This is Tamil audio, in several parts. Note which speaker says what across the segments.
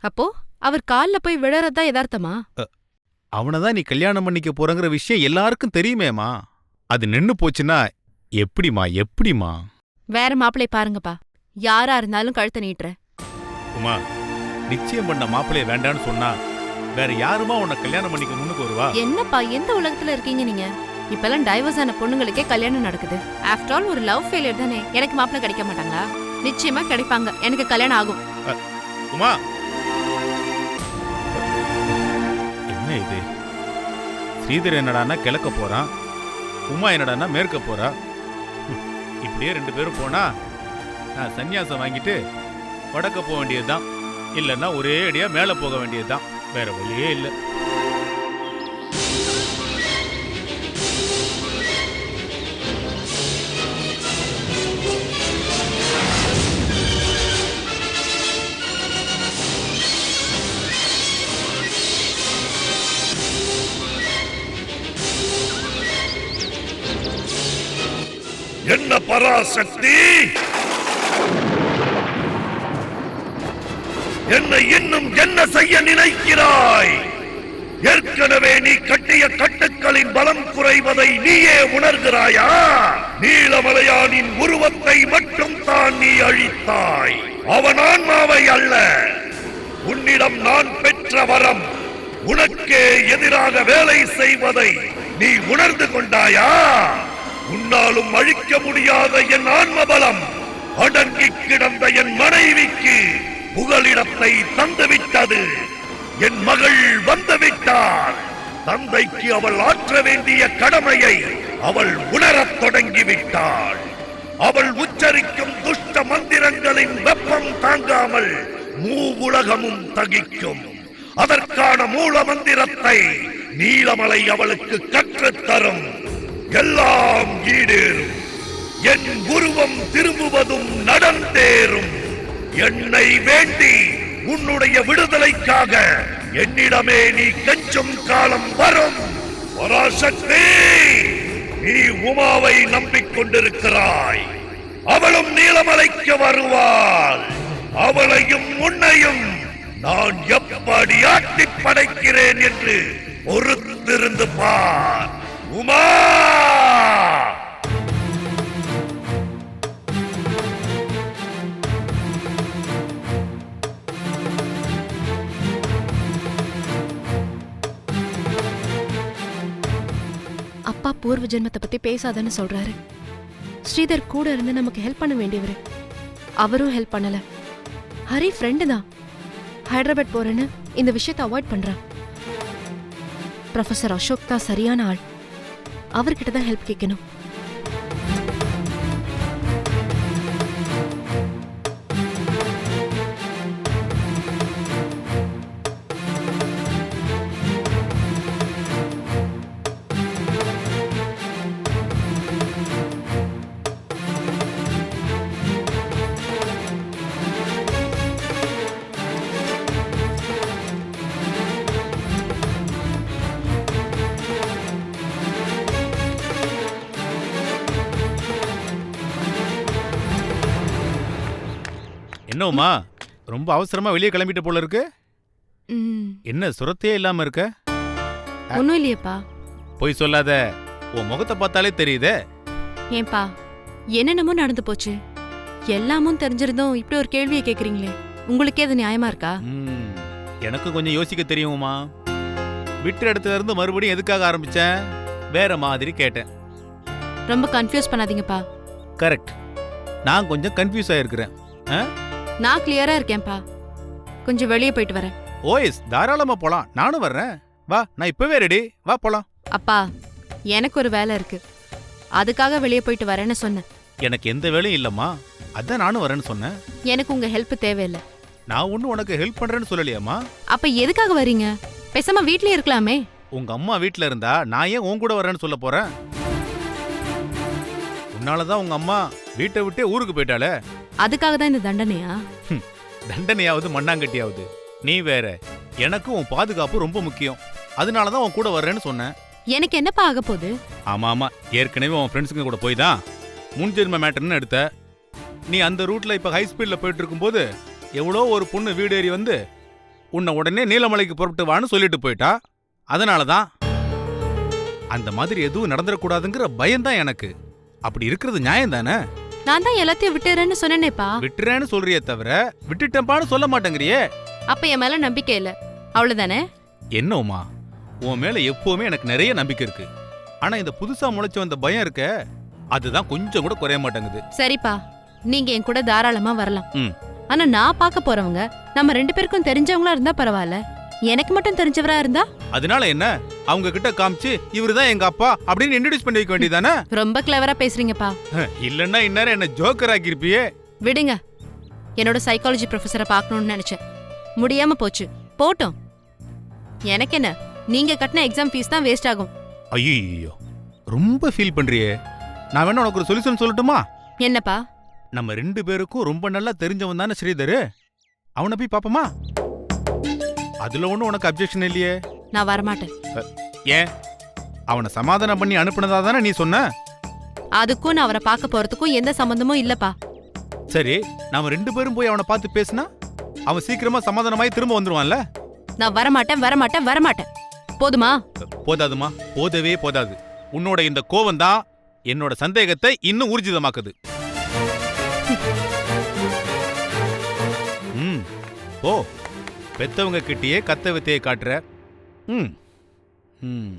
Speaker 1: அப்போ அவர் கால்ல போய் விழறதா யதார்த்தமா?
Speaker 2: அவனதான் நீ கல்யாணம் பண்ணிக்க போறங்கிற விஷயம் எல்லாருக்கும் தெரியுமேமா. அது நின்னு போச்சுன்னா எப்படிமா?
Speaker 1: வேற மாப்பிளை பாருங்கப்பா. யாரா இருந்தாலும் கழுத்த நீட்டுறேன்.
Speaker 2: உமா, நிச்சயம் பண்ண மாப்பிளைய வேண்டான்னு சொன்னா வேற யாருமா உன்னை கல்யாணம் பண்ணிக்க முன்னுக்கு வருவா?
Speaker 1: என்னப்பா, எந்த உலகத்துல இருக்கீங்க நீங்க? இப்பெல்லாம் டைவர்ஸ் ஆன பொண்ணுங்களுக்கே கல்யாணம் நடக்குது. ஆஃப்டர் ஆல் ஒரு லவ் ஃபெயிலியர் தானே. எனக்கு மாப்பிளை கிடைக்க மாட்டாங்களா? நிச்சயமா கிடைப்பாங்க. எனக்கு கல்யாணம் ஆகும்.
Speaker 2: உமா, என்ன இது? ஸ்ரீதர் என்னடான்னா கிழக்க போறான், உமா என்னடான்னா மேற்க போறா. இப்படியே 2 பேரும் போனா நான் சன்னியாசம் வாங்கிட்டு வடக்க போக வேண்டியதுதான். இல்லைன்னா ஒரே அடியா மேல போக வேண்டியதுதான். வேற வழியே இல்லை.
Speaker 3: என்ன பராசக்தி, என்னை இன்னும் என்ன செய்ய நினைக்கிறாய்? ஏற்கனவே நீ கட்டிய கட்டுக்களின் பலம் குறைவதை நீயே உணர்கிறாயா? நீலமலையானின் உருவத்தை மட்டும் தான் நீ அழித்தாய், அவன் ஆன்மாவை அல்ல. உன்னிடம் நான் பெற்ற வரம் உனக்கே எதிராக வேலை செய்வதை நீ உணர்ந்து கொண்டாயா? உன்னாலும் அழிக்க முடியாத என் ஆன்மபலம் அடங்கி கிடந்த என் மனைவிக்கு புகலிடத்தை தந்துவிட்டது. என் மகள் வந்துவிட்டாள். தந்தைக்கு அவள் ஆற்ற வேண்டிய கடமையை அவள் உணரத் தொடங்கிவிட்டாள். அவள் உச்சரிக்கும் துஷ்ட மந்திரங்களின் வெப்பம் தாங்காமல் மூவுலகமும் தகிக்கும். அதற்கான மூல மந்திரத்தை நீலமலை அவளுக்கு கற்றுத்தரும். எல்லாம் ஈடேறும். என் உருவம் திரும்புவதும் நடந்தேறும். என்னை வேண்டி உன்னுடைய விடுதலைக்காக என்னிடமே நீ கெஞ்சும் காலம் வரும். பராசக்தி, நீ உமாவை நம்பிக்கொண்டிருக்கிறாய். அவளும் நீலமலைக்கு வருவாள். அவளையும் உன்னையும் நான் எப்படி ஆட்டி படைக்கிறேன் என்று பொறுத்திருந்து பார். உமா,
Speaker 1: அப்பா பூர்வ ஜென்மத்தை பத்தி பேசாதன்னு சொல்றாரு. ஸ்ரீதர் கூட இருந்து நமக்கு ஹெல்ப் பண்ண வேண்டியவரு. அவரும் ஹெல்ப் பண்ணல. ஹரி ஃப்ரெண்டு தான். ஹைதராபாத் போறேன்னு இந்த விஷயத்தை அவாய்ட் பண்றான். ப்ரொஃபசர் அசோக் தான் சரியான ஆள். அவர்கிட்ட தான் ஹெல்ப் கேட்கணும்.
Speaker 2: என்னவுமா, ரொம்ப அவசரமா வெளியே கிளம்பிட்டு போல இருக்கு. என்ன சுரத்தையே இல்லாம இருக்க?
Speaker 1: ஒன்னும் இல்லையப்பா.
Speaker 2: போய் சொல்லாத, உன் முகத்தை பார்த்தாலே தெரியுதே.
Speaker 1: ஏன்பா, என்னென்னமோ நடந்து போச்சு. எல்லாமும் தெரிஞ்சிருந்தோம் இப்படி ஒரு கேள்வியை கேக்குறீங்களே, உங்களுக்கே அது நியாயமா இருக்கா?
Speaker 2: எனக்கு கொஞ்சம் யோசிக்க தெரியுமா. விட்டு இடத்துல இருந்து மறுபடியும் எதுக்காக ஆரம்பிச்சேன்? வேற மாதிரி கேட்டேன்.
Speaker 1: ரொம்ப கன்ஃபியூஸ் பண்ணாதீங்கப்பா.
Speaker 2: கரெக்ட், நான் கொஞ்சம் கன்ஃபியூஸ் ஆயிருக்கிறேன்.
Speaker 1: நான் கிளியரா இருக்கேன்பா. கொஞ்சம் வெளியே போயிட்டு வரேன்.
Speaker 2: ஓஎஸ், தாராளமா போலாம். நானும் வர்றேன். வா, நான் இப்பவே ரெடி. வா போலாம்.
Speaker 1: அப்பா, எனக்கு ஒரு வேலை இருக்கு. அதுக்காக வெளியே போயிட்டு வரேன்னு சொன்னேன்.
Speaker 2: எனக்கு எந்த வேலையும் இல்லம்மா, அதான் நானும் வரேன்னு சொன்னேன்.
Speaker 1: எனக்கு உங்க ஹெல்ப் தேவையில்லை.
Speaker 2: நான் ஒன்னும் உனக்கு ஹெல்ப் பண்றேன்னு சொல்லலையாமா.
Speaker 1: அப்ப எதுக்காக வரீங்க? பேசாம வீட்லயே இருக்கலாமே.
Speaker 2: உங்க அம்மா வீட்ல இருந்தா நான் ஏன் உன் கூட வரேன்னு சொல்ல போறேன்? உன்னாலதான் உங்க அம்மா வீட்டை விட்டே ஊருக்கு போயிட்டாளே.
Speaker 1: அதுக்காக தான் இந்த தண்டனையா?
Speaker 2: தண்டனையாவது மண்ணாங்கட்டியாவது. நீ வேற. எனக்கு உன் பாதுகாப்பு ரொம்ப முக்கியம். அதனாலதான் உன் கூட வர்றேன்னு சொன்னேன்.
Speaker 1: எனக்கு என்னப்பா ஆக போகுது?
Speaker 2: ஆமா ஆமா, ஏற்கனவே உன் ஃப்ரெண்ட்ஸுங்க கூட போய் தான் முன்ஜென்ம மேட்டர்னு எடுத்த. நீ அந்த ரூட்ல இப்ப ஹை ஸ்பீட்ல போயிட்டு இருக்கும்போது எவ்வளோ ஒரு பொண்ணு வீடு ஏறி வந்து உன்னை உடனே நீலமலைக்கு புறப்பட்டு வான்னு சொல்லிட்டு போயிட்டா. அதனாலதான் அந்த மாதிரி எதுவும் நடந்துடக்கூடாதுங்கிற பயம்தான் எனக்கு. அப்படி இருக்கிறது நியாயம் தானே?
Speaker 1: நான் தான் எல்லாத்தையும் விட்டுறேன்னு சொன்னேனேப்பா.
Speaker 2: விட்டுறேன்னு சொல்றியே தவிர விட்டுட்டேன்பான்னு சொல்ல மாட்டேங்கிறியே.
Speaker 1: அப்ப என் மேல நம்பிக்கை இல்ல, அவ்வளவுதானே?
Speaker 2: என்ன உமா, உன் மேல எப்பவுமே எனக்கு நிறைய நம்பிக்கை இருக்கு. ஆனா இந்த புதுசா முளைச்சு வந்த பயம் இருக்க, அதுதான் கொஞ்சம் கூட குறைய மாட்டேங்குது.
Speaker 1: சரிப்பா, நீங்க என் கூட தாராளமா வரலாம்.
Speaker 2: ம்.
Speaker 1: ஆனா நான் பார்க்க போறவங்க நம்ம 2 பேருக்கும் தெரிஞ்சவங்களா இருந்தா பரவாயில்ல. எனக்கு மட்டும் தெரிஞ்சவரா இருந்தா?
Speaker 2: அதனால என்ன, அவங்க கிட்ட காமிச்சு இவருதான் எங்க அப்பா அப்படின்னு இன்ட்ரோடியூஸ் பண்ணி வைக்க வேண்டியதானே?
Speaker 1: ரொம்ப கிளவரா பேசுறீங்கப்பா.
Speaker 2: இல்லன்னா இந்நேரம் என்ன ஜோக்கர் ஆக்கிருப்பியே.
Speaker 1: விடுங்க, என்னோட சைக்காலஜி ப்ரொஃபஸரை பார்க்கணும்னு நினைச்சேன், முடியாம போச்சு. போட்டோம், எனக்கு என்ன, நீங்க கட்டின எக்ஸாம் ஃபீஸ் தான் வேஸ்ட் ஆகும்.
Speaker 2: ஐயோ, ரொம்ப ஃபீல் பண்றியே. நான் வேணா உனக்கு ஒரு சொல்யூஷன் சொல்லட்டுமா?
Speaker 1: என்னப்பா?
Speaker 2: நம்ம 2 பேருக்கும் ரொம்ப நல்லா தெரிஞ்சவன் தானே ஸ்ரீதர். அவனை போய் பாப்போமா? அதுல ஒண்ணும் உனக்கு அப்ஜெக்ஷன் இல்லையே.
Speaker 1: நான் வரமாட்டேன்.
Speaker 2: ஏன்? அவனை சமாதானம் பண்ணி அனுப்புனதா தானே நீ சொன்ன?
Speaker 1: அதுக்கும் நான் அவரை பார்க்க போறதுக்கும் எந்த சம்பந்தமும் இல்லப்பா.
Speaker 2: சரி, நாம 2 பேரும் போய் அவனை பார்த்து பேசினா அவன் சீக்கிரமா சமாதானமாயி திரும்ப வந்துருவான்ல?
Speaker 1: நான் வரமாட்டேன். போதுமா?
Speaker 2: போதாதுமா, போதவே போதாது. உன்னோட இந்த கோவம் தான் என்னோட சந்தேகத்தை இன்னும் ஊர்ஜிதமாக்குது. ஓ, பெத்தவங்க கிட்டயே கத்த வித்தையை காட்டுற. ம் ம்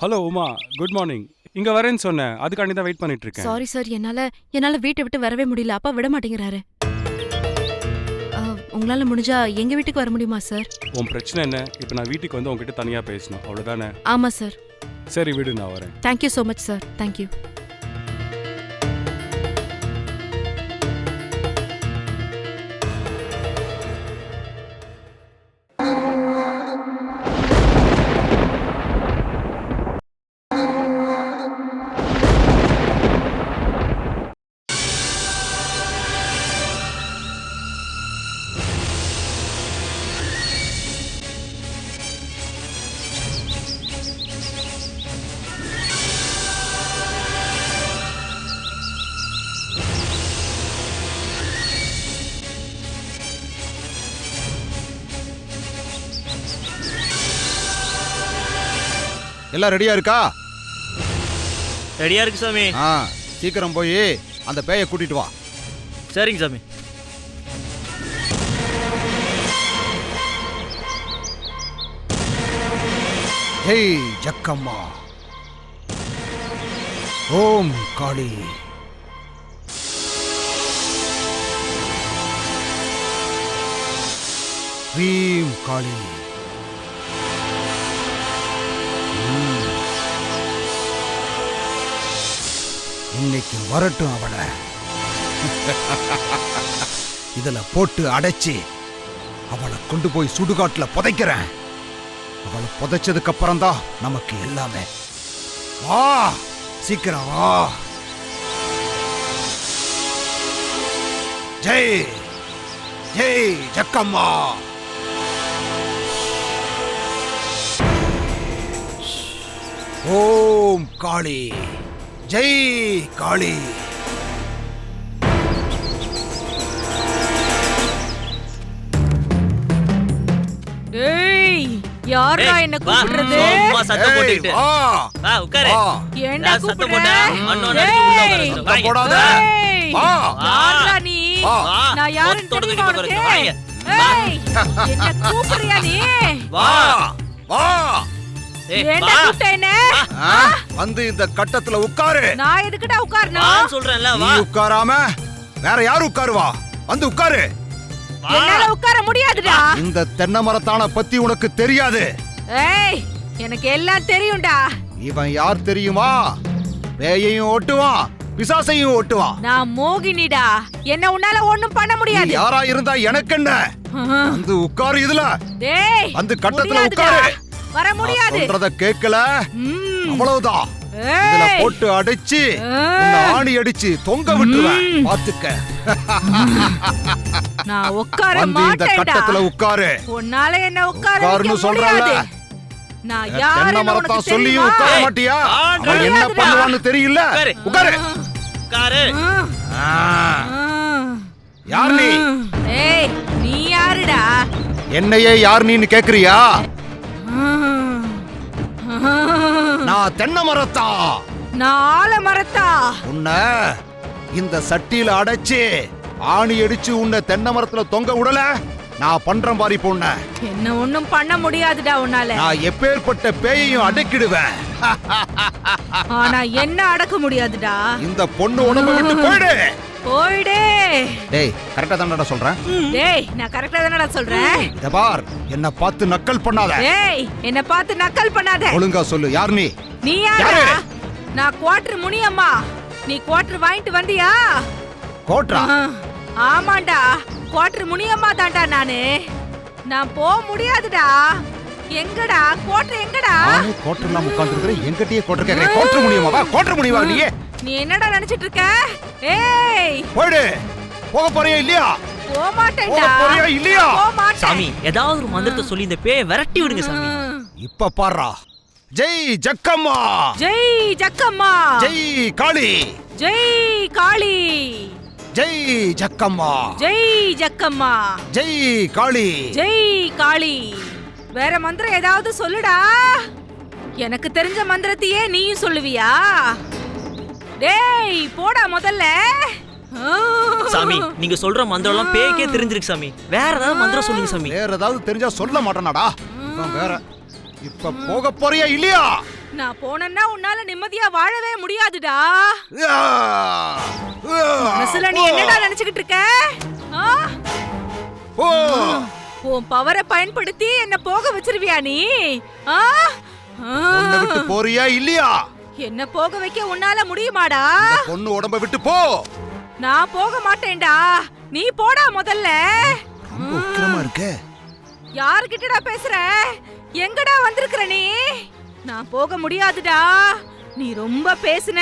Speaker 4: ஹலோ உமா, குட் மார்னிங். இங்க வரேன்னு சொன்னேன், அதுக்காண்டி தான் வெயிட் பண்ணிட்டு இருக்கேன்.
Speaker 1: சாரி சார், என்னால வீட்டை விட்டு வரவே முடியல. அப்பா விட மாட்டேங்கிறாரு. உங்களால முடிஞ்சா எங்க வீட்டுக்கு வர முடியுமா சார்?
Speaker 4: உன் பிரச்சனை என்ன? இப்போ நான் வீட்டுக்கு வந்து உங்ககிட்ட தனியா பேசணும், அவ்வளவுதானே?
Speaker 1: ஆமா சார்.
Speaker 4: சரி விடு, நான் வரேன்.
Speaker 1: Thank you so much sir. Thank you.
Speaker 5: எல்லாம் ரெடியா இருக்கா?
Speaker 6: ரெடியா இருக்கு சாமி.
Speaker 5: சீக்கிரம் போய் அந்த பேயை கூட்டிட்டு வா.
Speaker 6: சரிங்க சாமி.
Speaker 5: ஹேய் ஜக்கம்மா, ஓம் காளி, வீம் காளி, இன்னைக்கு வரட்டும் அவளை. இதுல போட்டு அடைச்சி அவளை கொண்டு போய் சுடுகாட்டுல புதைக்கிறேன். அவளை புதைச்சதுக்கு அப்புறம் தான் நமக்கு எல்லாமே. வா, சீக்கிரம் வா. ஜெய் ஜெய் ஜக்கம்மா. ஓம் காளி, ஜெய் காளி.
Speaker 7: ஏய், யாரா என்ன கூப்பிடுறது?
Speaker 6: அம்மா சத்தம் போட்டுக்கிட்டு. வா உட்காரு.
Speaker 7: ஏன்டா
Speaker 6: சத்தம்
Speaker 7: கூப்பிடுற?
Speaker 6: போட்டா அண்ணன் அடிச்சு உள்ள உட்கார சொல்லு.
Speaker 5: சத்தம் போடாத.
Speaker 7: ஏய்,
Speaker 5: வா.
Speaker 7: யாரா நீ?
Speaker 5: வா.
Speaker 7: நான் யாருன்னு
Speaker 6: தொடுது
Speaker 7: தெரியுமா
Speaker 6: கிட்ட
Speaker 7: உனக்கு?
Speaker 6: வாங்க.
Speaker 7: ஏய், என்ன கூப்பிடுறியா நீ?
Speaker 6: வா
Speaker 5: வா.
Speaker 6: ஏய்
Speaker 7: ஏன்டா
Speaker 6: வா.
Speaker 7: கூப்பிட்ட என்ன?
Speaker 5: வந்து இந்த கட்டத்துல உட்காரு.
Speaker 7: நான் எதுக்குடா உட்காரணும்?
Speaker 6: நான் சொல்றேன்ல
Speaker 5: நீ
Speaker 6: வா.
Speaker 5: உட்காராம வேற யாரு உட்காருவா? வந்து உட்காரு.
Speaker 7: என்னால உட்கார முடியாதுடா.
Speaker 5: இந்த தென்னை மரத்தான பத்தி உனக்கு தெரியாது.
Speaker 7: ஏய், எனக்கு எல்லாம் தெரியும்டா.
Speaker 5: இவன் யார் தெரியுமா? பேயையும் ஓட்டுவான், பிசாசையும் ஓட்டுவான்.
Speaker 7: நான் மோகினிடா. என்ன உன்னால ஒண்ணும் பண்ண
Speaker 5: நீ
Speaker 7: முடியாது.
Speaker 5: யாரா இருந்தா எனக்கு என்ன? வந்து உட்காரு இதுல.
Speaker 7: டேய்,
Speaker 5: வந்து கட்டத்துல
Speaker 7: முடியாதுடா.
Speaker 5: உட்காரு.
Speaker 7: வர முடியாது.
Speaker 5: சொல்றத கேக்கல
Speaker 7: ம்.
Speaker 5: அவ்வளவுதான்.
Speaker 7: ஏய்.
Speaker 5: இதுல போட்டு அடிச்சு உன்னை ஆணி அடிச்சு தொங்க விட்டுருவேன். பாத்துக்க.
Speaker 7: நான் உட்கார
Speaker 5: வந்து இந்த
Speaker 7: மாட்டேன்டா.
Speaker 5: கட்டத்துல உட்காரு.
Speaker 7: உன்னால என்ன உட்கார
Speaker 5: உட்காருன்னு
Speaker 7: வைக்க
Speaker 5: சொல்றல.
Speaker 7: முடியாது. நான்
Speaker 5: தென்னை
Speaker 7: யாருன்னு
Speaker 5: மரத்தா
Speaker 7: உனக்கு
Speaker 5: சொல்லியும்
Speaker 7: தெரியுமா?
Speaker 5: உட்கார மாட்டியா? அவன் என்ன
Speaker 7: முடியாதுடா.
Speaker 5: பண்ணுவான்னு தெரியல.
Speaker 6: உட்காரு.
Speaker 5: உட்காரு.
Speaker 6: உட்காரு.
Speaker 5: ஆ. யார் நீ?
Speaker 7: ஏய், நீ யாருடா?
Speaker 5: என்னையே யார் நீன்னு கேக்குறியா? நான் தென்னை மரத்தா.
Speaker 7: நான் ஆலமரத்தா.
Speaker 5: உன்னை இந்த சட்டியில அடைச்சு ஆணி அடிச்சு உன்னை தென்னை மரத்துல தொங்க விடல. நான் பண்றேன் பாரி பொண்ண.
Speaker 7: என்ன ஒண்ணும் பண்ண முடியாதுடா உன்னால.
Speaker 5: நான் எப்பேற்பட்ட பேயையும் அடக்கிடுவேன்.
Speaker 7: ஆனா என்ன அடக்க முடியாதுடா.
Speaker 5: இந்த பொண்ணு உடம்ப விட்டு போயிடு.
Speaker 7: போயிடு.
Speaker 5: டேய், கரெக்டா தானடா சொல்றேன்?
Speaker 7: டேய், நான் கரெக்டா தானடா சொல்றேன்.
Speaker 5: இத பார், என்ன பார்த்து நக்கல் பண்ணாத.
Speaker 7: டேய், என்ன பார்த்து நக்கல் பண்ணாத.
Speaker 5: ஒழுங்கா சொல்லு, யார் நீ?
Speaker 7: நீ யாரா? நான் குவார்டர் முனியம்மா. நீ குவார்டர் வாங்கிட்டு வந்தியா?
Speaker 5: கோட்ரா?
Speaker 7: ஆமாண்டா, குவார்டர் முனியம்மா தான்டா நானு. நான் போக முடியாதுடா. எங்கடா குவார்டர்? எங்கடா?
Speaker 5: நானே கோட்டர்ல உட்கார்ந்து இருக்கேன். என்கிட்டயே கோட்டர் கேக்குறேன். கோட்டர் முடியுமா? வா, கோட்டர் முடியுமா நீ?
Speaker 7: நீ என்னடா நினைச்சிட்டு இருக்க? ஏய்,
Speaker 5: போயிடு. போக போறியா இல்லையா?
Speaker 7: போக மாட்டேன்டா.
Speaker 5: போக போறியா இல்லையா?
Speaker 7: போக மாட்டேன்.
Speaker 6: சாமி ஏதாவது ஒரு மந்திரத்தை சொல்லி இந்த பேயை விரட்டி விடுங்க சாமி.
Speaker 5: இப்ப பாருடா. ஜெய் ஜக்கம்மா.
Speaker 7: ஜெய் ஜக்கம்மா.
Speaker 5: ஜெய் காளி.
Speaker 7: ஜெய் காளி.
Speaker 5: ஜெய் ஜக்கம்மா.
Speaker 7: ஜெய் ஜக்கம்மா.
Speaker 5: ஜெய் காளி.
Speaker 7: ஜெய் காளி. வேற மந்திரம் ஏதாவது சொல்லுடா. எனக்கு தெரிஞ்ச மந்திரத்தையே நீயும் சொல்லுவியா? டேய், போடா முதல்ல.
Speaker 6: சாமி நீங்க சொல்ற மந்திரம் எல்லாம் பேய்க்கே தெரிஞ்சிருக்கு சாமி. வேற ஏதாவது மந்திரம் சொல்லுங்க சாமி.
Speaker 5: வேற ஏதாவது தெரிஞ்சா சொல்ல மாட்டானாடா. இவன் வேற. இப்ப போக போறியா இல்லையா?
Speaker 7: நான் போனேன்னா உன்னால நிம்மதியா வாழவே முடியாதுடா. மனசுல நீ என்னடா நினைச்சுக்கிட்டு இருக்க? ஆ?
Speaker 5: ஓ,
Speaker 7: உன் பவரை பயன்படுத்தி என்ன போக வச்சிருவியா நீ? ஆ? ஆ.
Speaker 5: உன்னை விட்டு போறியா இல்லையா?
Speaker 7: என்ன போக வைக்க உன்னால முடியுமாடா?
Speaker 5: இந்த பொண்ணு உடம்ப விட்டு போ.
Speaker 7: நான் போக மாட்டேன்டா. நீ போடா முதல்ல.
Speaker 5: ரொம்ப உக்கிரமா இருக்க.
Speaker 7: யார்கிட்டடா பேசுற? எங்கடா வந்திருக்கிற நீ? நான் போக முடியாதுடா. நீ ரொம்ப பேசுன.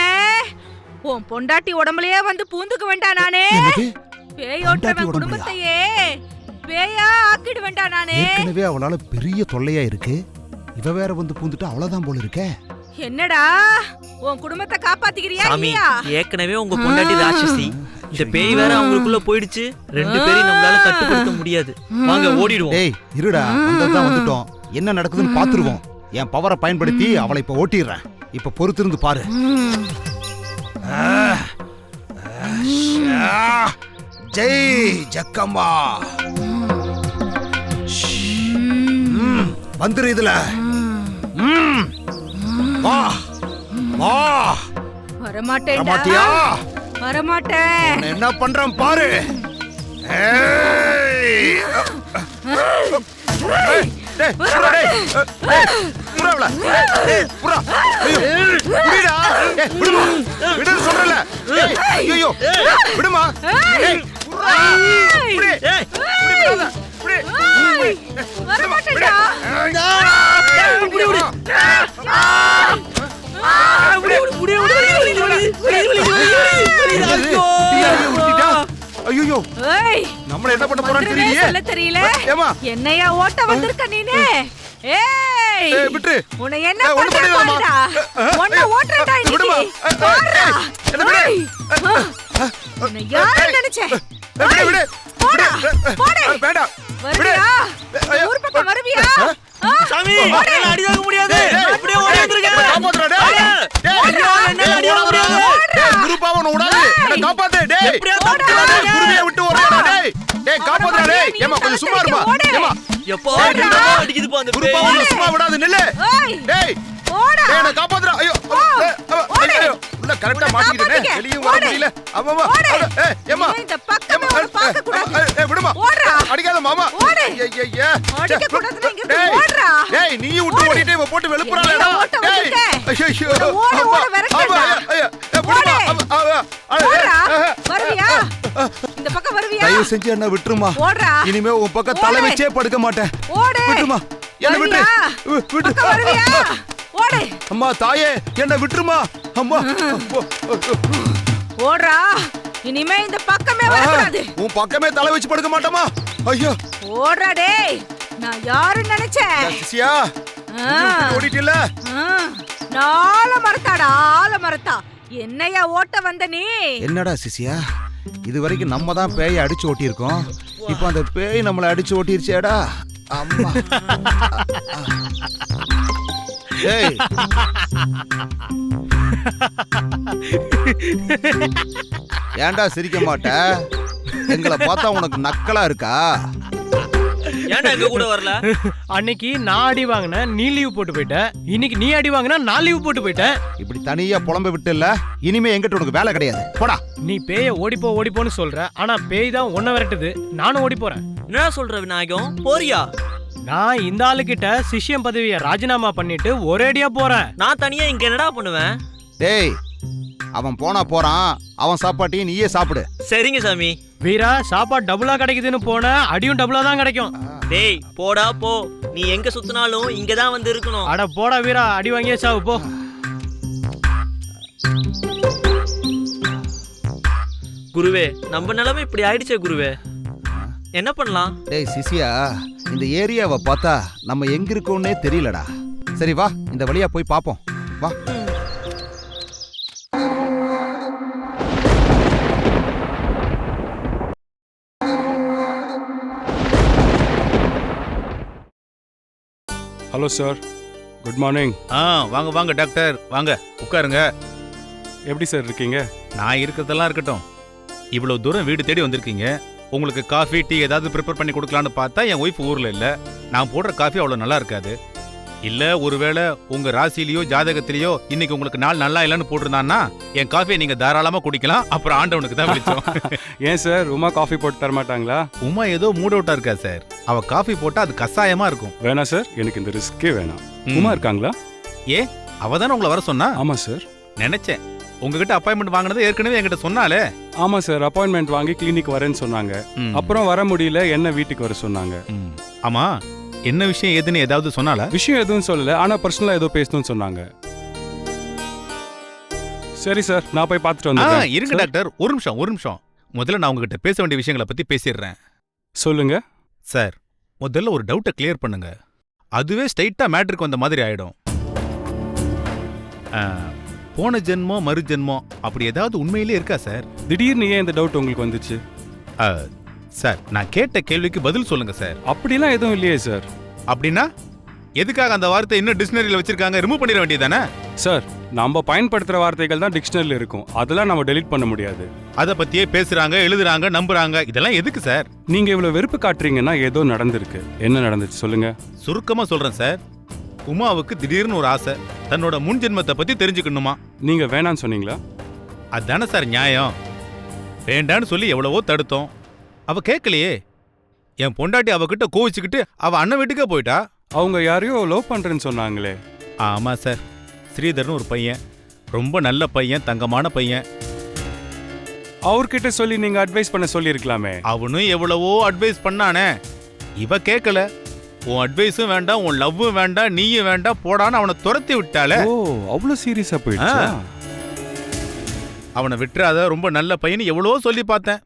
Speaker 7: உன் பொண்டாட்டி உடம்புலயே வந்து பூந்துக்க வேண்டாம் நானே.
Speaker 5: என்னது?
Speaker 7: பேயோட்டவன் குடும்பத்தையே பேயா ஆக்கிடு வேண்டாம் நானே.
Speaker 5: ஏற்கனவே அவளால பெரிய தொல்லையா இருக்கு. இவ வேற வந்து பூந்துட்டா அவ்வளவுதான் போல இருக்க.
Speaker 7: என்னடா, உன் குடும்பத்தை காப்பாத்திக்கிறியா
Speaker 6: சாமி
Speaker 7: இல்லையா?
Speaker 6: ஏற்கனவே உங்க பொண்டாட்டி ராட்சசி. இந்த பேய் வேற அவங்களுக்குள்ள போயிடுச்சு. ரெண்டு பேரையும் நம்மளால கட்டுப்படுத்த முடியாது. வாங்க ஓடிடுவோம்.
Speaker 5: டேய், இருடா, வந்ததான் வந்துட்டோம். என்ன நடக்குதுன்னு பாத்துருவோம். என் பவரை பயன்படுத்தி அவளை இப்ப ஓட்டிடுறேன். இப்ப பொறுத்திருந்து பாரு. ஜெய் ஜக்கம்மா. வந்துரு இதுல. வா வா.
Speaker 7: வரமாட்டேன்டா.
Speaker 5: மாட்டியா?
Speaker 7: வரமாட்டேன்.
Speaker 5: உன்னை என்ன பண்றேன் பாரு. ஏய். டேய், புறா, டேய். டேய், புறாவுல. டேய், புறா. ஐயோ, விடுடா. டேய், விடுமா. விடுன்னு சொல்றேன்ல. டேய், ஐயோ, விடுமா. டேய், புறா. விடு.
Speaker 6: ஏய்,
Speaker 5: விடு, விடாத. விடு.
Speaker 7: ஏய், வரமாட்டேன்டா.
Speaker 6: விடு, விடு.
Speaker 5: ஐயோ,
Speaker 7: ஏய்,
Speaker 5: நம்மள என்ன பண்ண போறான்னு
Speaker 7: மந்திரமே
Speaker 5: தெரியலையே.
Speaker 7: சொல்ல தெரியல.
Speaker 5: ஏமா,
Speaker 7: என்னையா ஓட்ட வந்திருக்க நீனு? ஏய்,
Speaker 5: ஏய், விட்டு.
Speaker 7: உன்னை என்ன
Speaker 5: ஏய், ஒண்ணும்
Speaker 7: பண்ற
Speaker 5: பண்ணிடாதம்மா.
Speaker 7: பாருடா. உன்னை ஓட்டுறடா
Speaker 5: விடுமா.
Speaker 7: இன்னைக்கு. பாருடா.
Speaker 5: என்ன விடு.
Speaker 7: ஏய், உன்னை யாரு நினைச்ச?
Speaker 5: விடு, விடு.
Speaker 7: போடா, போடு.
Speaker 5: வேண்டாம்.
Speaker 7: வருவியா? ஊர் பக்கம் வருவியா?
Speaker 6: சாமி என்னால அடி தாங்க முடியாது. அப்படியே ஓடி வந்திருக்கேன்.
Speaker 5: காப்பாத்துடா, டேய். டேய்,
Speaker 6: ஐயோ, என்னால அடி வாங்க முடியாது.
Speaker 5: டேய், குருபாவை உன்னை விடாது. என்னை காப்பாத்து, டேய்.
Speaker 6: எப்படியா
Speaker 5: டேய், குருவியை விட்டு ஓடுறா, டேய். டேய், காப்பாத்துடா, டேய். ஏம்மா, கொஞ்சம் சும்மா இருமா. ஏம்மா,
Speaker 6: எப்போ
Speaker 5: டேய்,
Speaker 6: அடிக்குது பா அந்த
Speaker 5: குருபாவை
Speaker 6: பேய்.
Speaker 5: உன்னை சும்மா விடாது, நில்லு.
Speaker 7: ஏய்,
Speaker 5: டேய்,
Speaker 7: போடா.
Speaker 5: டேய், என்னை காப்பாத்துடா. ஐயோ, கரெக்டா
Speaker 7: உன்னை
Speaker 5: மாட்டிக்கிட்டேனே
Speaker 7: காப்பாத்திக்க.
Speaker 5: வெளியும் வர
Speaker 7: ஓடு.
Speaker 5: முடியல அம்மா
Speaker 7: ஓடு.
Speaker 5: ஏம்மா
Speaker 7: இனிமே இந்த பக்கமே உன்னை பார்க்க கூடாது.
Speaker 5: விடுமா
Speaker 7: ஓடுறா.
Speaker 5: அடிக்காத மாமா
Speaker 7: ஓடு.
Speaker 5: ஐயையே
Speaker 7: அடிக்க கூடாதுன்னு இங்க இருந்து
Speaker 5: டேய்
Speaker 7: ஓடுறா.
Speaker 5: டேய் நீ விட்டு ஓடிட்டே இவ போட்டு வெளுப்புறாளடா
Speaker 7: என்னையா ஓட்ட
Speaker 5: டேய்
Speaker 7: வச்சிருக்க?
Speaker 5: ஐயோ
Speaker 7: ஓடு, ஓடு, விரட்டுடா.
Speaker 5: விடுமா
Speaker 7: ஓடுறா. வருவியா? இந்த பக்கம் வருவியா?
Speaker 5: தயவு செஞ்சு என்ன விட்டுருமா
Speaker 7: ஓடுறா.
Speaker 5: இனிமே உன் பக்கம் தலை
Speaker 7: ஓடு.
Speaker 5: வச்சே படுக்க மாட்டேன்
Speaker 7: ஓடு.
Speaker 5: விட்டுருமா என்ன விட்டு
Speaker 7: வருவியா?
Speaker 5: விட்டு
Speaker 7: பக்கம் வருவியா? ஓடு.
Speaker 5: அம்மா தாயே என்ன விட்டுருமா அம்மா
Speaker 7: ஓடுறா. இனிமே இந்த பக்கமே வரக்கூடாது.
Speaker 5: உன் பக்கமே தலை வச்சு படுக்க மாட்டோமா ஐயோ
Speaker 7: ஓடுறா டேய். நான் யாருன்னு நினைச்சேன்?
Speaker 5: சிசியா ஓடிட்டில்ல
Speaker 7: நால மரத்தாடா, ஆல மரத்தா. என்னையா ஓட்ட வந்த நீ?
Speaker 5: என்னடா சிசியா இது வரைக்கும் நம்ம தான் பேயை அடிச்சு ஓட்டியிருக்கோம் இப்போ அந்த பேய் நம்மளை அடிச்சு ஓட்டிருச்சேடா அம்மா ஏய் ஏன்டா சிரிக்க மாட்ட எங்களை பார்த்தா உனக்கு நக்கலா இருக்கா
Speaker 6: ஏன்டா எங்க கூட வரல?
Speaker 8: அன்னைக்கு நான் அடி வாங்கினேன், நீ லீவ் போட்டு போயிட்ட. இன்னைக்கு நீ அடி வாங்கினா நான் லீவ் போட்டு போயிட்டேன்.
Speaker 5: இப்படி தனியா புலம்ப விட்டு இல்ல இனிமே எங்கிட்ட உனக்கு வேலை கிடையாது போடா
Speaker 8: நீ பேய ஓடிப்போன்னு சொல்ற, ஆனா பேய் தான் உன்னை விரட்டுது. நானும் ஓடி போறேன்.
Speaker 6: என்ன சொல்ற விநாயகம்? போறியா?
Speaker 8: நான் இந்த ஆளுகிட்ட சிஷ்யம் பதவியை ராஜினாமா பண்ணிட்டு ஒரேடியா போறேன்.
Speaker 6: நான் தனியா இங்க என்னடா பண்ணுவேன்?
Speaker 5: டேய் அவன் போனா போறான் அவன் சாப்பாட்டையும் நீயே சாப்பிடு
Speaker 6: சரிங்க சாமி.
Speaker 8: வீரா, சாப்பாடு டபுளா கிடைக்குதுன்னு போன, அடியும் டபுளா தான் கிடைக்கும்.
Speaker 6: டேய் போடா போ. நீ எங்க சுத்தினாலும் இங்க தான் வந்து இருக்கணும்.
Speaker 8: அட போடா வீரா, அடி வாங்கியே சாவு போ.
Speaker 6: குருவே, நம்ம நிலைமை இப்படி ஆயிடுச்சே குருவே. என்ன பண்ணலாம்?
Speaker 5: டேய் சிசியா இந்த ஏரியாவை பார்த்தா நம்ம எங்க இருக்கோன்னே தெரியலடா சரி வா இந்த வழியா போய் பாப்போம் வா
Speaker 4: ஹலோ சார், குட் மார்னிங்.
Speaker 2: வாங்க வாங்க டாக்டர் வாங்க உட்காருங்க.
Speaker 4: எப்படி சார் இருக்கீங்க?
Speaker 2: நான் இருக்கிறதெல்லாம் இருக்கட்டும். இவ்வளவு தூரம் வீடு தேடி வந்திருக்கீங்க. உங்களுக்கு காஃபி டீ ஏதாவது ப்ரிப்பேர் பண்ணி கொடுக்கலான்னு பார்த்தா என் ஒய்ஃப் ஊர்ல இல்ல. நான் போடுற காஃபி அவ்வளவு நல்லா இருக்காது. இல்ல ஒருவேளை உங்க ராசிலேயோ ஜாதகத்திலேயோ இன்னைக்கு உங்களுக்கு நாள் நல்லா இல்லைன்னு போட்டிருந்தான்னா என் காஃபியை நீங்க தாராளமா குடிக்கலாம். அப்புறம் ஆண்டவனுக்கு தான் வெளிச்சம்.
Speaker 4: ஏன் சார், உமா காஃபி போட்டு தர மாட்டாங்களா?
Speaker 2: உமா ஏதோ மூட் அவுட்டா இருக்கா சார். அவ காஃபி போட்டா அது கசாயமா இருக்கும்.
Speaker 4: வேணாம் சார், எனக்கு இந்த ரிஸ்கே வேணாம். உமா இருக்காங்களா?
Speaker 2: ஏ அவ தானே உங்களை வர சொன்னா?
Speaker 4: ஆமா சார்.
Speaker 2: நினைச்சேன் உங்ககிட்ட அப்பாயின்மெண்ட் வாங்கினது ஏற்கனவே என்கிட்ட சொன்னாலே.
Speaker 4: ஆமா சார், அப்பாயின்மெண்ட் வாங்கி கிளினிக் வரேன்னு சொன்னாங்க. அப்புறம் வர முடியல, என்ன வீட்டுக்கு வர சொன்னாங்க.
Speaker 2: ஆமா என்ன விஷயம் ஏதுன்னு ஏதாவது சொன்னால?
Speaker 4: விஷயம் எதுவும் சொல்லல, ஆனா பர்சனலா ஏதோ பேசணும்னு சொன்னாங்க. சரி சார், நான் போய் பார்த்துட்டு வந்துடுறேன்.
Speaker 2: இருங்க டாக்டர், ஒரு நிமிஷம். முதல்ல நான் உங்ககிட்ட பேச வேண்டிய விஷயங்களை பத்தி பேசிடுறேன்.
Speaker 4: சொல்லுங்க
Speaker 2: சார். முதல்ல ஒரு டவுட்டை கிளியர் பண்ணுங்க. அதுவே ஸ்ட்ரைட்டா மேட்ருக்கு வந்த மாதிரி ஆயிடும். போன ஜென்மம் மறு ஜென்மம் அப்படி ஏதாவது உண்மையிலே இருக்கா சார்?
Speaker 4: திடீர்னு ஏன் இந்த டவுட் உங்களுக்கு வந்துச்சு?
Speaker 2: சார் நான் கேட்ட கேள்விக்கு பதில் சொல்லுங்க சார்.
Speaker 4: அப்படிலாம் எதுவும் இல்லையே சார்.
Speaker 2: அப்படின்னா எதுக்காக அந்த வார்த்தை இன்னும் டிக்ஷனரியில வச்சிருக்காங்க? ரிமூவ் பண்ணிட வேண்டியதானே?
Speaker 4: சார், நம்ம பயன்படுத்துற வார்த்தைகள் தான் டிக்ஷனரியில் இருக்கும், அதெல்லாம் நம்ம டெலீட் பண்ண முடியாது.
Speaker 2: அதை பத்தியே பேசுறாங்க, எழுதுறாங்க, நம்புறாங்க. இதெல்லாம் எதுக்கு சார்?
Speaker 4: நீங்க இவ்வளவு வெறுப்பு காட்டுறீங்கன்னா ஏதோ நடந்திருக்கு. என்ன நடந்துச்சு சொல்லுங்க.
Speaker 2: சுருக்கமா சொல்றேன் சார். உமாவுக்கு திடீர்னு ஒரு ஆசை, தன்னோட முன் ஜென்மத்தை பத்தி தெரிஞ்சுக்கணுமா.
Speaker 4: நீங்க வேணான்னு சொன்னீங்களா?
Speaker 2: அதானே சார் நியாயம். வேண்டான்னு சொல்லி எவ்வளவோ தடுத்தோம், அவ கேட்கலையே. என் பொண்டாட்டி அவகிட்ட கோவிச்சுக்கிட்டு அவ அண்ணன் வீட்டுக்கே போயிட்டா.
Speaker 4: அவங்க யாரையோ லவ் பண்றேன்னு சொன்னாங்களே.
Speaker 2: ஆமா சார், ஸ்ரீதர்னு ஒரு பையன், ரொம்ப நல்ல பையன், தங்கமான பையன்.
Speaker 4: அவர்கிட்ட சொல்லி நீங்க அட்வைஸ் பண்ண சொல்லி இருக்கலாமே.
Speaker 2: அவனும் எவ்வளவோ அட்வைஸ் பண்ணானே, இவ கேட்கல. உன் அட்வைஸும் வேண்டாம், உன் லவ்வும் வேண்டாம், நீயும் வேண்டாம், போடான்னு அவனை துரத்தி விட்டால.
Speaker 4: ஓ, அவ்வளவு சீரியஸா போயிடுச்சா?
Speaker 2: அவனை விட்டுறாத, ரொம்ப நல்ல பையன் எவ்வளவோ சொல்லி பார்த்தேன்.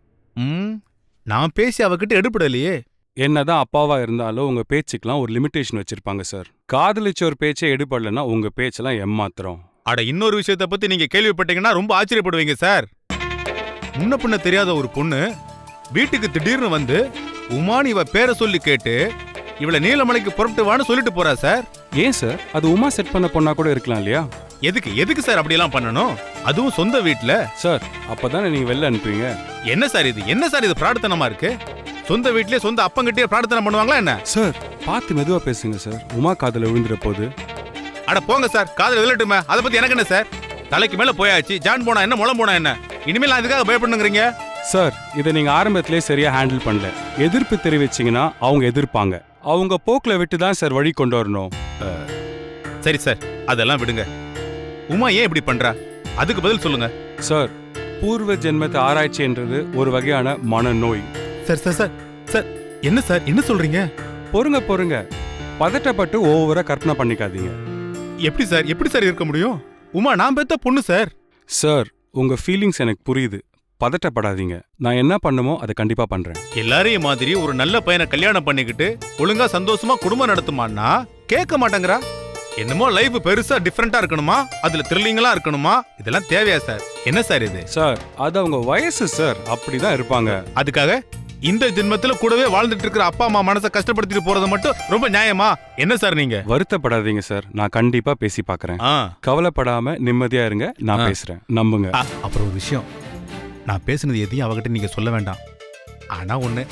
Speaker 2: நான் பேசி அவகிட்ட எடுபடலையே.
Speaker 4: என்னதான் அப்பாவா இருந்தாலும் உங்க பேச்சுக்கெல்லாம் ஒரு லிமிட்டேஷன் வச்சிருப்பாங்க சார். காதலிச்ச ஒரு பேச்சே எடுபடலன்னா உங்க பேச்செல்லாம் ஏமாத்திரம்.
Speaker 2: அட இன்னொரு விஷயத்தை பத்தி நீங்க கேள்விப்பட்டீங்கன்னா ரொம்ப ஆச்சரியப்படுவீங்க சார். முன்ன பின்ன தெரியாத ஒரு பொண்ணு வீட்டுக்கு திடீர்னு வந்து உமான்னு இவ பேரை சொல்லி கேட்டு இவளை நீலமலைக்கு புறப்பட்டு வான்னு சொல்லிட்டு போறா சார்.
Speaker 4: ஏன் சார், அது உமா செட் பண்ண பொண்ணா கூட இருக்கலாம் இல்லையா?
Speaker 2: எதுக்கு சார் அப்படியெல்லாம் பண்ணணும்? அதுவும் சொந்த வீட்டுல.
Speaker 4: சார், அப்பதானே நீங்க வெளில அனுப்புவீங்க.
Speaker 2: என்ன சார் இது பிரார்த்தனமா இருக்கு? சொந்த வீட்லயே சொந்த அப்பங்கிட்டே பிரார்த்தனை பண்ணுவாங்களா என்ன?
Speaker 4: சார், பார்த்து மெதுவா பேசுங்க சார், உமா காதுல விழுந்துற போது.
Speaker 2: அட போங்க சார், காதுல விழட்டுமே, அதை பத்தி எனக்கு என்ன சார்? தலைக்கு மேல போயாச்சு. ஜான் போனா என்ன, முளம் போனா என்ன? இனிமேல் நான் இதுக்காக பயப்படணுங்கிறீங்க?
Speaker 4: சார் இதை நீங்க ஆரம்பத்திலே சரியா ஹேண்டில் பண்ணல. எதிர்ப்பு தெரிவிச்சீங்கன்னா அவங்க எதிர்ப்பாங்க. அவங்க போக்குல விட்டு தான் சார் வழி கொண்டு வரணும்.
Speaker 2: சரி சார், அதெல்லாம் விடுங்க. உமா ஏன் இப்படி பண்றா? அதுக்கு பதில் சொல்லுங்க
Speaker 4: சார். பூர்வ ஜென்மத்தை ஆராய்ச்சின்றது ஒரு வகையான மனநோய்.
Speaker 2: சார். சார் சார் சார் என்ன சார், என்ன சொல்றீங்க?
Speaker 4: பொறுங்க, பதட்டப்பட்டு ஓவரா கற்பனை பண்ணிக்காதீங்க.
Speaker 2: எப்படி சார் இருக்க முடியும்? உமா நான் பெத்த பொண்ணு சார்.
Speaker 4: சார் உங்க ஃபீலிங்ஸ் எனக்கு புரியுது. பதட்டப்படாதீங்க. நான் என்ன பண்ணுமோ அதை கண்டிப்பா பண்றேன்.
Speaker 2: எல்லாரையும் மாதிரி ஒரு நல்ல பையனை கல்யாணம் பண்ணிக்கிட்டு ஒழுங்கா சந்தோஷமா குடும்பம் நடத்துமான்னா கேட்க மாட்டேங்கிறா. என்னமோ லைஃப் பெருசா டிஃபரெண்டா இருக்கணுமா, அதுல த்ரில்லிங்கலா இருக்கணுமா? இதெல்லாம் தேவையா சார்? என்ன சார் இது?
Speaker 4: சார் அது அவங்க வயசு சார், அப்படிதான் இருப்பாங்க.
Speaker 2: அதுக்காக இந்த ஜென்மத்துல கூடவே வாழ்ந்துட்டு இருக்கிற அப்பா அம்மா மனசை கஷ்டப்படுத்திட்டு போறது மட்டும் ரொம்ப நியாயமா? என்ன சார் நீங்க?
Speaker 4: வருத்தப்படாதீங்க சார், நான் கண்டிப்பா பேசி பாக்குறேன். கவலைப்படாம நிம்மதியா இருங்க, நான் பேசுறேன், நம்புங்க.
Speaker 2: அப்புறம் ஒரு விஷயம், நான் பேசுனது எதையும் அவகிட்ட நீங்க சொல்ல வேண்டாம். ஆனா ஒண்ணு,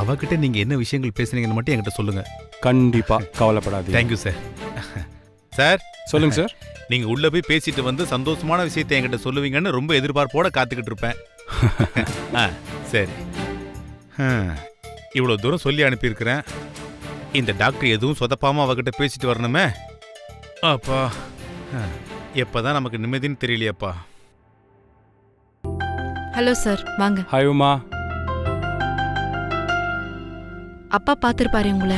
Speaker 2: அவகிட்ட நீங்க என்ன விஷயங்கள் பேசுனீங்கன்னு மட்டும் என்கிட்ட சொல்லுங்க.
Speaker 4: கண்டிப்பா கவலைப்படாதீங்க.
Speaker 2: Thank you sir. சார்
Speaker 4: சொல்லுங்க சார்.
Speaker 2: நீங்க உள்ள போய் பேசிட்டு வந்து சந்தோஷமான விஷயத்தை என்கிட்ட சொல்லுவீங்கன்னு ரொம்ப எதிர்பார்ப்போட காத்துக்கிட்டு இருப்பேன். சரி, இவ்வளவு தூரம் சொல்லி அனுப்பியிருக்கிறேன். இந்த டாக்டர் எதுவும் சொதப்பாம அவகிட்ட பேசிட்டு வரணுமே. அப்பா, எப்பதான் நமக்கு நிம்மதின்னு தெரியலையப்பா.
Speaker 1: ஹலோ சார், வாங்க.
Speaker 4: ஹாய் உமா.
Speaker 1: அப்பா பாத்திருப்பாரு உங்களை.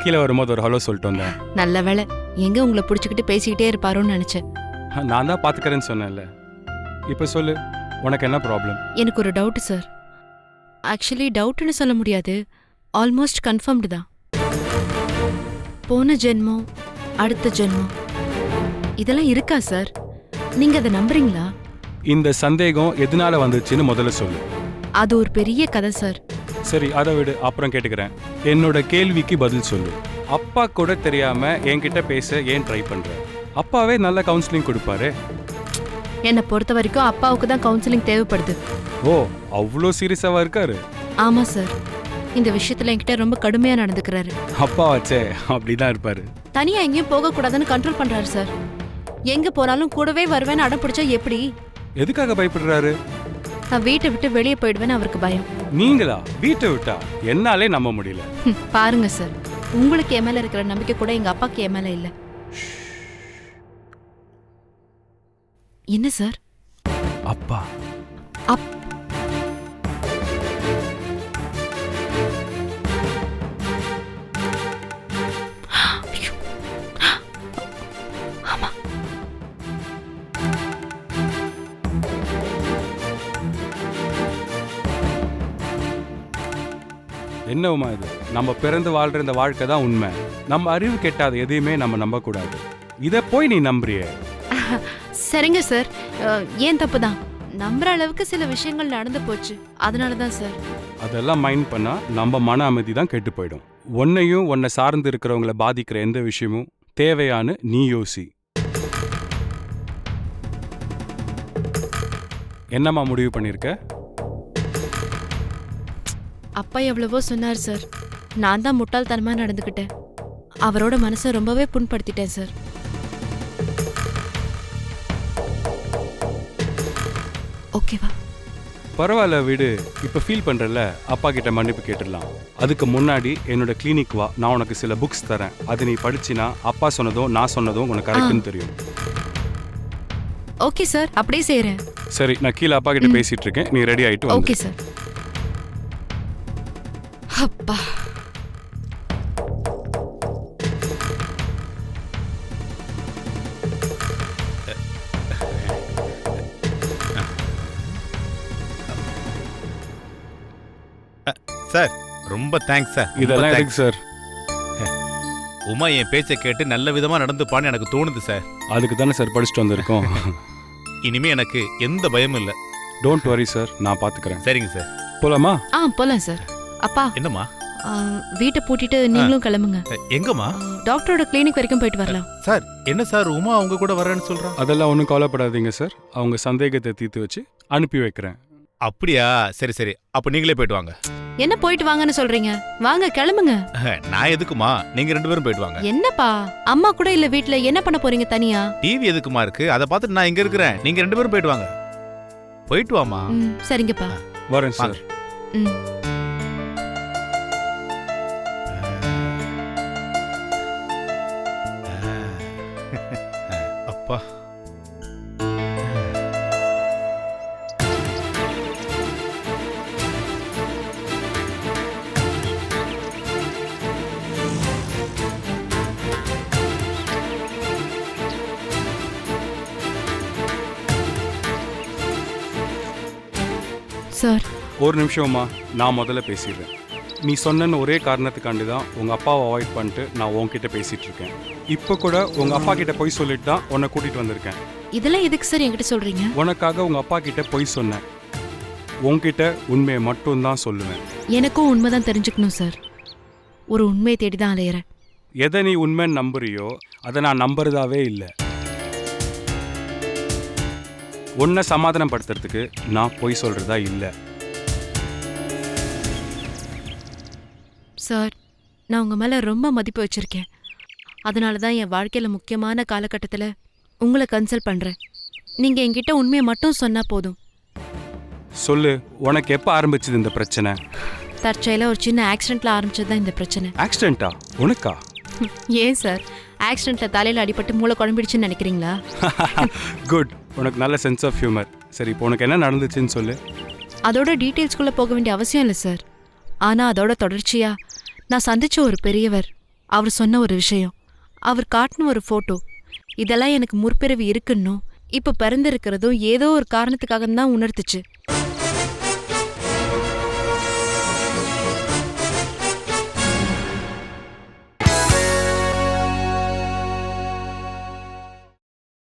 Speaker 4: கீழே வரும்போது ஒரு ஹலோ சொல்லிட்டு வந்தேன்.
Speaker 1: நல்ல வேளை, எங்க உங்களை பிடிச்சிக்கிட்டு பேசிக்கிட்டே இருப்பாரோன்னு நினைச்சேன்.
Speaker 4: நான் தான் பாத்துக்கிறேன்னு சொன்னேன்ல. இப்ப சொல்லு, உனக்கு என்ன ப்ராப்ளம்?
Speaker 1: எனக்கு ஒரு டவுட் சார். ஆக்சுவலி டவுட்னு சொல்ல முடியாது, ஆல்மோஸ்ட் கன்ஃபர்ம்டு தான். போன ஜென்மம், அடுத்த ஜென்மம், இதெல்லாம் இருக்கா சார்? நீங்க அதை நம்புறீங்களா?
Speaker 4: இந்த சந்தேகம் எதனால வந்துச்சுன்னு முதல்ல சொல்லு.
Speaker 1: அது ஒரு பெரிய கதை சார்.
Speaker 4: சரி, அதை விடு, அப்புறம் கேட்டுக்கிறேன். என்னோட கேள்விக்கு பதில் சொல்லு. அப்பா கூட தெரியாம என்கிட்ட பேச ஏன் ட்ரை பண்ற? அப்பாவே நல்ல கவுன்சிலிங் கொடுப்பாரு.
Speaker 1: என்னை பொறுத்த வரைக்கும் அப்பாவுக்கு தான் கவுன்சிலிங் தேவைப்படுது.
Speaker 4: ஓ, அவ்வளோ சீரியஸாவா இருக்காரு?
Speaker 1: ஆமா சார், இந்த விஷயத்துல என்கிட்ட ரொம்ப கடுமையா நடந்துக்கிறாரு.
Speaker 4: அப்பா வச்சே அப்படிதான் இருப்பாரு.
Speaker 1: தனியா எங்கேயும் போக கூடாதுன்னு கண்ட்ரோல் பண்றாரு சார். எங்க போனாலும் கூடவே வருவேன்னு அடம் பிடிச்சா எப்படி?
Speaker 4: எதுக்காக பயப்படுறாரு?
Speaker 1: நான் வீட்டை விட்டு வெளியே போயிடுவேன்னு அவருக்கு பயம்.
Speaker 4: நீங்களா? வீட்டை விட்டா? என்னாலே நம்ப முடியல.
Speaker 1: பாருங்க சார், உங்களுக்கு என் மேல இருக்கிற நம்பிக்கை கூட எங்க அப்பாக்கு என் மேல இல்ல. என்ன சார்?
Speaker 4: அப்பா என்ன உமா இது? நம்ம பிறந்து வாழ்ற இந்த வாழ்க்கை தான் உண்மை. நம்ம அறிவு கெட்டாத எதையுமே நம்ம நம்பக்கூடாது. இதை போய் நீ நம்புறிய?
Speaker 1: சரிங்க சார், ஏன் தப்பு தான். நம்புற அளவுக்கு சில விஷயங்கள் நடந்து போச்சு, அதனாலதான் சார்.
Speaker 4: அதெல்லாம் மைண்ட் பண்ணா நம்ம மன அமைதி தான் கெட்டு போயிடும். உன்னையும் உன்னை சார்ந்து இருக்கிறவங்கள பாதிக்கிற எந்த விஷயமும் தேவையானு நீ யோசி. என்னம்மா முடிவு பண்ணிருக்க?
Speaker 1: அப்பா எவ்வளவோ சொன்னார் சார், நான் தான் முட்டாள்தனமா நடந்துக்கிட்டேன். அவரோட மனசை ரொம்பவே புண்படுத்திட்டேன் சார். ஓகேவா?
Speaker 4: பரவாயில்ல விடு. இப்ப ஃபீல் பண்றல, அப்பா கிட்ட மன்னிப்பு கேட்டுடலாம். அதுக்கு முன்னாடி என்னோட கிளினிக் வா, நான் உனக்கு சில புக்ஸ் தரேன். அது நீ படிச்சினா அப்பா சொன்னதும் நான் சொன்னதும் உனக்கு கரெக்ட்னு தெரியும்.
Speaker 1: ஓகே சார், அப்படியே செய்றேன்.
Speaker 4: சரி, நான் கீழே அப்பா கிட்ட பேசிட்டு இருக்கேன், நீ ரெடி ஆயிட்டு வந்து.
Speaker 1: Okay sir. அப்பா,
Speaker 2: சார் ரொம்ப தேங்க்ஸ் சார்.
Speaker 4: இதெல்லாம் எதுக்கு சார்?
Speaker 2: உமா என் பேச்சை கேட்டு நல்ல விதமா நடந்துப்பான்னு எனக்கு தோணுது சார்.
Speaker 4: அதுக்கு தானே சார் படிச்சுட்டு வந்திருக்கோம்.
Speaker 2: இனிமே எனக்கு எந்த பயமும் இல்லை.
Speaker 4: டோன்ட் வரி சார், நான் பாத்துக்கிறேன்.
Speaker 2: சரிங்க சார்,
Speaker 4: போலாமா?
Speaker 1: போலாம் சார். அப்பா,
Speaker 2: என்னம்மா?
Speaker 1: வீட்டை பூட்டிட்டு நீங்களும் கிளம்புங்க.
Speaker 2: எங்கம்மா?
Speaker 1: டாக்டரோட கிளினிக் வரைக்கும் போயிட்டு வரலாம்.
Speaker 2: சார் என்ன சார், உமா அவங்க கூட வரேன்னு சொல்றா?
Speaker 4: அதெல்லாம் ஒன்றும் கவலைப்படாதீங்க சார். அவங்க சந்தேகத்தை தீர்த்து வச்சு அனுப்பி வைக்கிறேன்.
Speaker 2: அப்படியா? சரி சரி, அப்ப நீங்களே போயிட்டு வாங்க.
Speaker 1: என்ன போயிட்டு வாங்கன்னு சொல்றீங்க? வாங்க கிளம்புங்க.
Speaker 2: நான் எதுக்குமா? நீங்க 2 பேரும் போயிட்டு வாங்க.
Speaker 1: என்னப்பா, அம்மா கூட இல்ல வீட்ல, என்ன பண்ண போறீங்க தனியா?
Speaker 2: டிவி எதுக்குமா இருக்கு? அதை பார்த்துட்டு நான் இங்க இருக்கிறேன். நீங்க 2 பேரும் போயிட்டு வாங்க. போயிட்டு வாமா.
Speaker 1: சரிங்கப்பா.
Speaker 4: வரேன் சார்.
Speaker 1: ம்.
Speaker 2: அப்பா.
Speaker 1: சார்,
Speaker 4: ஒரு நிமிஷமா, நான் முதல்ல பேசிடுறேன். நீ சொன்ன ஒரே காரணத்துக்காண்டி தான் உங்கள் அப்பாவை அவாய்ட் பண்ணிட்டு நான் உன்கிட்ட பேசிகிட்டு இருக்கேன். இப்போ கூட உங்கள் அப்பா கிட்ட போய் சொல்லிட்டு தான் உன்னை கூட்டிகிட்டு வந்திருக்கேன்.
Speaker 1: இதெல்லாம் எதுக்கு சார் என்கிட்ட சொல்றீங்க?
Speaker 4: உனக்காக உங்கள் அப்பா கிட்ட போய் சொன்னேன். உன்கிட்ட உண்மையை மட்டும்தான் சொல்லுவேன்.
Speaker 1: எனக்கும் உண்மைதான் தெரிஞ்சுக்கணும் சார். ஒரு உண்மையை தேடி தான் அலையிறேன்.
Speaker 4: எதை நீ உண்மைன்னு நம்புறியோ அதை நான் நம்புறதாவே இல்லை. உன்னை சமாதானப்படுத்துறதுக்கு நான் பொய் சொல்றதா இல்லை.
Speaker 1: சார், நான் உங்க மேல ரொம்ப மதிப்பு வச்சிருக்கேன். அதனால தான் என் வாழ்க்கையில முக்கியமான காலகட்டத்தில் உங்களை கன்சல்ட் பண்றேன். நீங்க என்கிட்ட உண்மையை மட்டும் சொன்னா போதும்.
Speaker 4: சொல்லு, உனக்கு எப்போ ஆரம்பிச்சது இந்த பிரச்சனை?
Speaker 1: தற்செயலா ஒரு சின்ன ஆக்சிடென்ட்ல ஆரம்பிச்சது தான் இந்த பிரச்சனை.
Speaker 4: ஆக்சிடென்ட்டா? உனக்கா?
Speaker 1: ஏன் சார், ஆக்சிடென்ட்ல தலையில அடிபட்டு மூளை குழம்பிடுச்சுன்னு நினைக்கிறீங்களா?
Speaker 4: குட், உனக்கு நல்ல சென்ஸ் ஆஃப் ஹியூமர். சரி, இப்போ உனக்கு என்ன நடந்துச்சுன்னு சொல்லு.
Speaker 1: அதோட டீட்டெயில்ஸ்குள்ள போக வேண்டிய அவசியம் இல்லை சார். ஆனா அதோட தொடர்ச்சியா நான் சந்திச்ச ஒரு பெரியவர், அவர் சொன்ன ஒரு விஷயம், அவர் காட்டின ஒரு போட்டோ, இதெல்லாம் எனக்கு முற்பிறவி இருக்குன்னும் இப்ப பிறந்திருக்கிறதும் ஏதோ ஒரு காரணத்துக்காக தான் உணர்த்துச்சு.